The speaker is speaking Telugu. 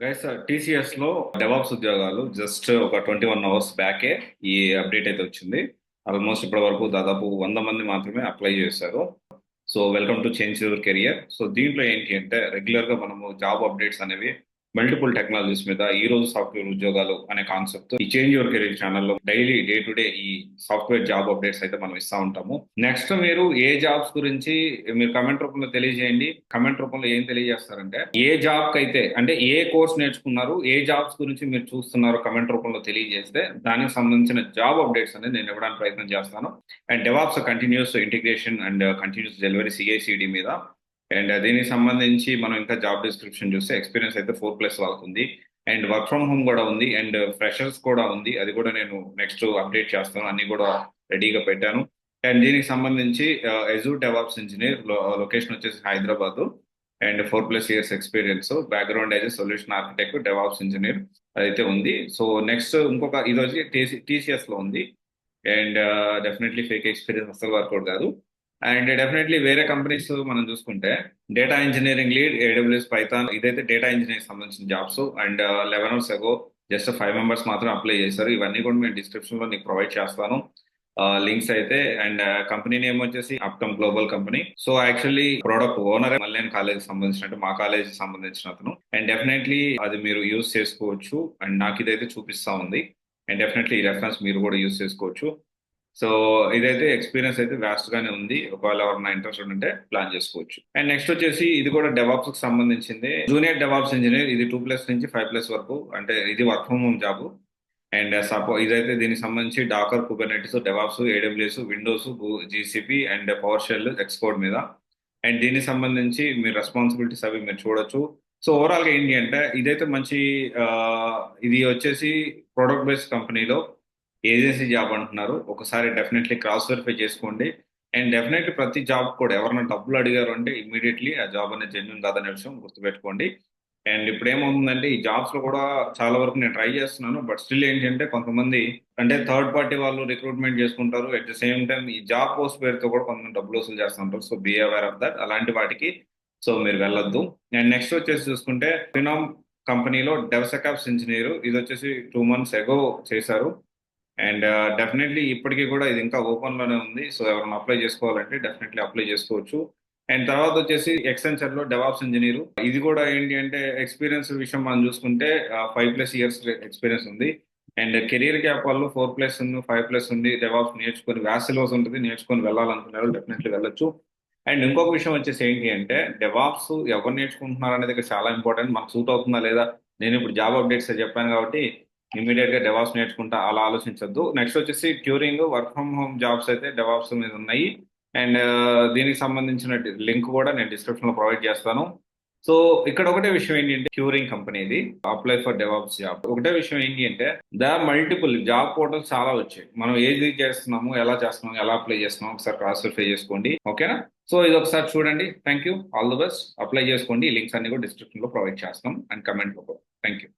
గైస్ టీసీఎస్ లో డెవాప్స్ ఉద్యోగాలు జస్ట్ ఒక 21 అవర్స్ బ్యాకే ఈ అప్డేట్ అయితే వచ్చింది. ఆల్మోస్ట్ ఇప్పటి వరకు దాదాపు 100 మంది మాత్రమే అప్లై చేశారు. So welcome to change your career. So దీంట్లో ఏంటి అంటే రెగ్యులర్ గా మనము జాబ్ అప్డేట్స్ అనేవి మల్టిపుల్ టెక్నాలజీస్ మీద ఈ రోజు సాఫ్ట్వేర్ ఉద్యోగాలు అనే కాన్సెప్ట్ ఈ చేంజ్ యువర్ కెరీర్ ఛానల్లో డైలీ డే టు డే ఈ సాఫ్ట్వేర్ జాబ్ అప్డేట్స్ అయితే మనం ఇస్తా ఉంటాము. నెక్స్ట్ మీరు ఏ జాబ్స్ గురించి మీరు కమెంట్ రూపంలో తెలియజేయండి. కమెంట్ రూపంలో ఏం తెలియజేస్తారంటే ఏ జాబ్ కి అయితే అంటే ఏ కోర్స్ నేర్చుకున్నారు, ఏ జాబ్స్ గురించి మీరు చూస్తున్నారు కమెంట్ రూపంలో తెలియజేస్తే దానికి సంబంధించిన జాబ్ అప్డేట్స్ అనేది నేను ఇవ్వడానికి ప్రయత్నం చేస్తాను. And DevOps continuous integration and continuous delivery CICD మీద. అండ్ దీనికి సంబంధించి మనం ఇంకా జాబ్ డిస్క్రిప్షన్ చూస్తే ఎక్స్పీరియన్స్ అయితే 4+ వాళ్ళకు ఉంది. అండ్ వర్క్ ఫ్రమ్ హోమ్ కూడా ఉంది. అండ్ ఫ్రెషర్స్ కూడా ఉంది. అది కూడా నేను నెక్స్ట్ అప్డేట్ చేస్తాను. అన్ని కూడా రెడీగా పెట్టాను. అండ్ దీనికి సంబంధించి ఎజూర్ డెవాప్స్ ఇంజనీర్ లొకేషన్ వచ్చేసి Hyderabad. And 4+ years experience, background as solution architect DevOps engineer అయితే ఉంది. సో నెక్స్ట్ ఇంకొక ఇది వచ్చి టీసీఎస్ లో ఉంది. అండ్ డెఫినెట్లీ ఫేక్ ఎక్స్పీరియన్స్ అసలు వర్కౌట్ కాదు. అండ్ డెఫినెట్లీ వేరే కంపెనీస్ మనం చూసుకుంటే data engineering lead AWS Python ఇదైతే డేటా ఇంజనీరింగ్ సంబంధించిన జాబ్స్. అండ్ 11 అవర్స్ అగో జస్ట్ 5 మెంబర్స్ మాత్రం అప్లై చేశారు. ఇవన్నీ కూడా నేను డిస్క్రిప్షన్ లో నీకు ప్రొవైడ్ చేస్తాను లింక్స్ అయితే. అండ్ కంపెనీ నేమ్ వచ్చేసి Optum global company. So actually product owner మల్లెన్ కాలేజ్ సంబంధించినట్టు మా కాలేజ్ సంబంధించిన అతను. అండ్ డెఫినెట్లీ అది మీరు యూజ్ చేసుకోవచ్చు. అండ్ నాకు ఇదైతే చూపిస్తా ఉంది. అండ్ డెఫినెట్లీ ఈ రెఫరెన్స్ మీరు కూడా యూజ్ చేసుకోవచ్చు. సో ఇదైతే ఎక్స్పీరియన్స్ అయితే వ్యాస్ట్ గానే ఉంది. ఒకవేళ ఎవరైనా ఇంట్రెస్ట్ ఉంటే ప్లాన్ చేసుకోవచ్చు. అండ్ నెక్స్ట్ వచ్చేసి ఇది కూడా డెవాప్స్ కి సంబంధించింది. జూనియర్ డెవాప్స్ ఇంజనీర్ ఇది 2+ నుంచి 5+ వరకు, అంటే ఇది work from home job. And ఇదైతే దీనికి సంబంధించి Docker, Kubernetes, DevOps, AWS, Windows, GCP and PowerShell, Xcode మీద. అండ్ దీనికి సంబంధించి మీరు రెస్పాన్సిబిలిటీస్ అవి మీరు చూడొచ్చు. సో ఓవరాల్ గా ఏంటి అంటే ఇదైతే మంచి ఆ, ఇది వచ్చేసి ప్రొడక్ట్ బేస్డ్ కంపెనీలో ఏజెన్సీ జాబ్ అంటున్నారు. ఒకసారి డెఫినెట్లీ క్రాస్ వెరిఫై చేసుకోండి. అండ్ డెఫినెట్లీ ప్రతి జాబ్ కూడా ఎవరైనా డబ్బులు అడిగారు అంటే ఇమీడియట్లీ ఆ జాబ్ అనేది జెన్యున్ కాదనే విషయం గుర్తుపెట్టుకోండి. అండ్ ఇప్పుడు ఏమవుతుందంటే ఈ జాబ్స్ లో కూడా చాలా వరకు నేను ట్రై చేస్తున్నాను. బట్ స్టిల్ ఏంటంటే కొంతమంది అంటే థర్డ్ పార్టీ వాళ్ళు రిక్రూట్మెంట్ చేసుకుంటారు. అట్ ద సేమ్ టైం ఈ జాబ్ పోస్ట్ పేరుతో కూడా కొంతమంది డబ్బులు వసూలు చేస్తుంటారు. So be aware of that అలాంటి వాటికి సో మీరు వెళ్ళొద్దు. అండ్ నెక్స్ట్ వచ్చేసి చూసుకుంటే ఫినామ్ కంపెనీలో డెవసెకాప్స్ ఇంజనీర్ ఇది వచ్చేసి 2 మంత్స్ ఎగో చేశారు. అండ్ డెఫినెట్లీ ఇప్పటికీ కూడా ఇది ఇంకా ఓపెన్ లోనే ఉంది. సో ఎవరైనా అప్లై చేసుకోవాలంటే డెఫినెట్లీ అప్లై చేసుకోవచ్చు. అండ్ తర్వాత వచ్చేసి ఎక్సెంచర్ లో డెవాప్స్ ఇంజనీర్ ఇది కూడా ఏంటి అంటే ఎక్స్పీరియన్స్ విషయం మనం చూసుకుంటే 5+ ఇయర్స్ ఎక్స్పీరియన్స్ ఉంది. అండ్ కెరీర్ గ్యాప్ వాళ్ళు 4+ ఉంది, 5+ ఉంది. డెవాప్స్ నేర్చుకొని వ్యాసిలోస్ ఉంటుంది, నేర్చుకొని వెళ్ళాలనుకున్నారు డెఫినెట్లీ వెళ్ళొచ్చు. అండ్ ఇంకొక విషయం వచ్చేసి ఏంటి అంటే డెవాప్స్ ఎవరు నేర్చుకుంటున్నారు అనేది ఇక్కడ చాలా ఇంపార్టెంట్. మనకు సూట్ అవుతుందా లేదా. నేను ఇప్పుడు జాబ్ అప్డేట్స్ చెప్పాను కాబట్టి ఇమీడియట్ గా డెవాప్స్ నేర్చుకుంటా అలా ఆలోచించొద్దు. నెక్స్ట్ వచ్చేసి Turing work from home jobs అయితే డెవాప్స్ మీద ఉన్నాయి. అండ్ దీనికి సంబంధించిన లింక్ కూడా నేను డిస్క్రిప్షన్ లో ప్రొవైడ్ చేస్తాను. సో ఇక్కడ ఒకటే విషయం ఏంటి అంటే క్యూరింగ్ కంపెనీది అప్లై ఫర్ డెవాప్స్ జాబ్. ఒకటే విషయం ఏంటి అంటే మల్టిపుల్ జాబ్ పోర్టల్స్ చాలా వచ్చాయి. మనం ఏది చేస్తున్నాము, ఎలా చేస్తున్నాము, ఎలా అప్లై చేస్తున్నాము ఒకసారి క్రాస్ వెరిఫై చేసుకోండి. ఓకేనా. సో ఇది ఒకసారి చూడండి. Thank you. All the best. Apply చేసుకోండి. లింక్స్ అన్ని కూడా డిస్క్రిప్షన్ లో ప్రొవైడ్ చేస్తాం అండ్ కమెంట్ లో కూడా. Thank you.